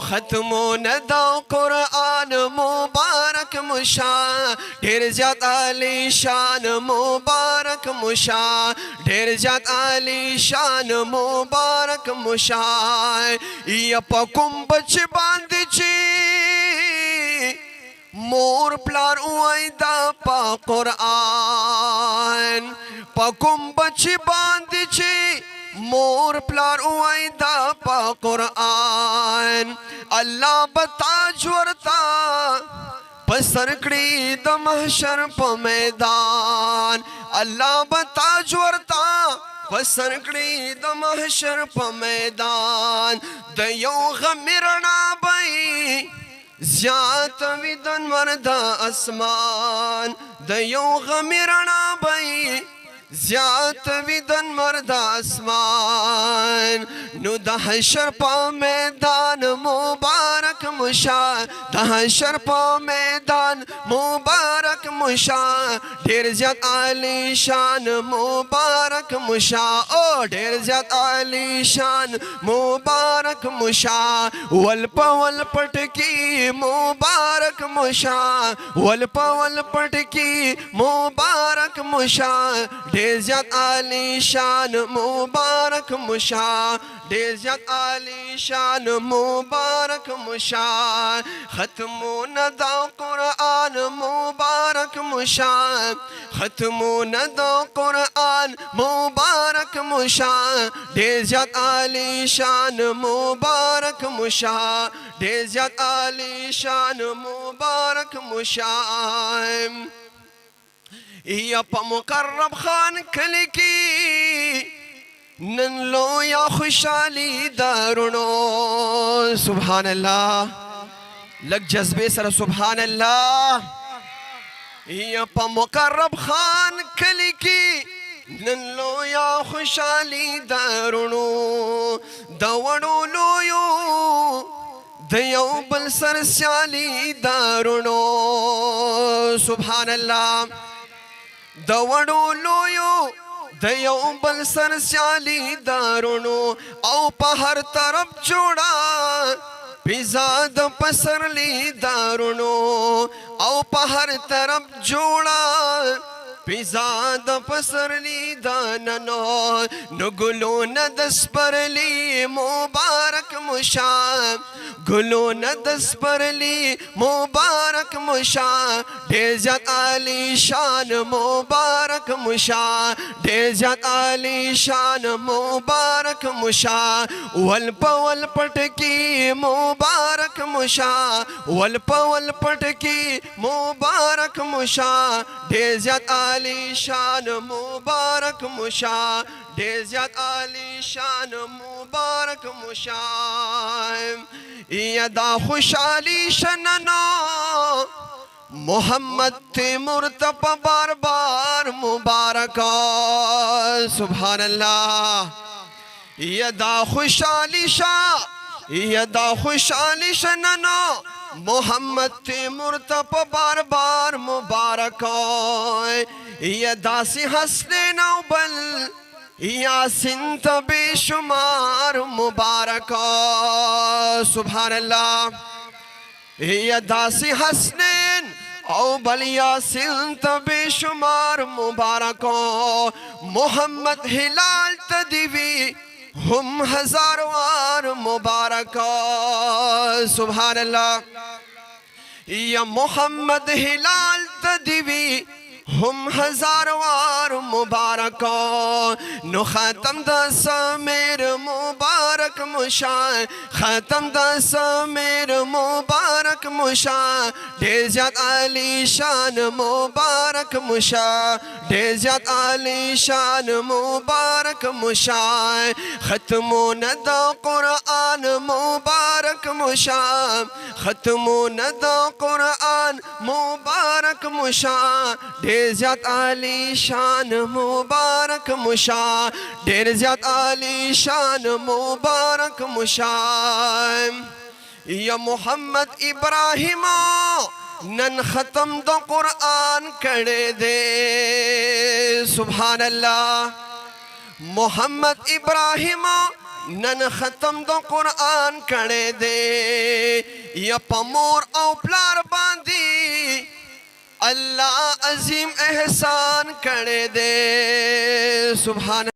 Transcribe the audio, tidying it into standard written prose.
ختمونه د قرآن مبارک مشا ډېر زیات عالی شان مبارک مشا ډېر زیات عالی شان مبارک مشا یا په کوم بچ باندې چې مور پلار وای دا په قرآن په کوم بچ باندې چې مور پلار وای دا په قرآن الله بتاج ورتا پسر کړي د محشر په میدان الله بتاج ورتا پسر کړي د محشر په میدان د یو غم رڼا بای زیات وي د انور د اسمان د یو غم رڼا بای زیات وی د انور د اسمان نو د حشر په میدان مبارک مشا د حشر په میدان مبارک مشا ډېر زیات عالی شان مبارک مشا او ډېر زیات عالی شان مبارک مشا ول په ول پټ کی مبارک مشا ول په ول پټ کی مبارک مشا ډېر زیات عالی شان مبارک مشا ډېر زیات عالی شان مبارک مشا ختمونه د قرآن مبارک مشا ختمونه د قرآن مبارک مشا ډېر زیات عالی شان مبارک مشا ډېر زیات عالی شان مبارک مشا یا په مقرب خان کلی کی نن لویا خوشحالی دارونو سبحان الله لگ جذبے سر سبحان الله یا په مقرب خان کلی کی نن لویا خوشحالی دارونو د وړو لویو د یو بل سر سیالی دارونو سبحان الله د وړو لویو د یو بل سر سیالی دارونو او په هر طرف جوړه فضا د پسرلی دارونو او په هر طرف جوړه فضا د پسرلی داننو نو ګلونه د سپرلی مبارک مشا ګلونه د سپرلی مبارک مشا ډېر زیات عالی شان مبارک مشا ډېر زیات عالی شان مبارک مشا ول په ول پټ کی مبارک مشا ول په ول پټ کی مبارک مشا ډېر زیات عالی شان مبارک مشا ډېر زیات عالی شان مبارک مشا یا دا خوشحالی شننو محمد تیمور تپ بار بار مبارک سبحان اللہ یا دا خوشحالی شاہ یا دا خوشحالی شننو محمد تیمور تپ بار بار مبارک یا داسی حسن بل یاسین بے شمار مبارک سبحان اللہ یا داسی حسنین او بل یاسین بے شمار مبارک محمد ہلال تدیوی ہم ہزار وار مبارک سبحان اللہ یا محمد ہلال تدیوی ہم ہزار وار مبارک نو ختم دا سمیر مبارک مشا ختم دا سمیر مبارک مشا ډېر زیات عالی شان مبارک مشا ډېر زیات عالی شان مبارک مشا ختمونه د قرآن مبارک مشا ختمونه د قرآن مبارک مشا ډېر زیات عالی شان مبارک مشا ډېر زیات عالی شان مبارک مشا یا محمد ابراہیم نن ختم د قرآن کړه دے سبحان اللہ محمد ابراہیم نن ختم دو قرآن کړه دے یا پمور او پلار باندې اللہ عظیم احسان کړه دے سبحان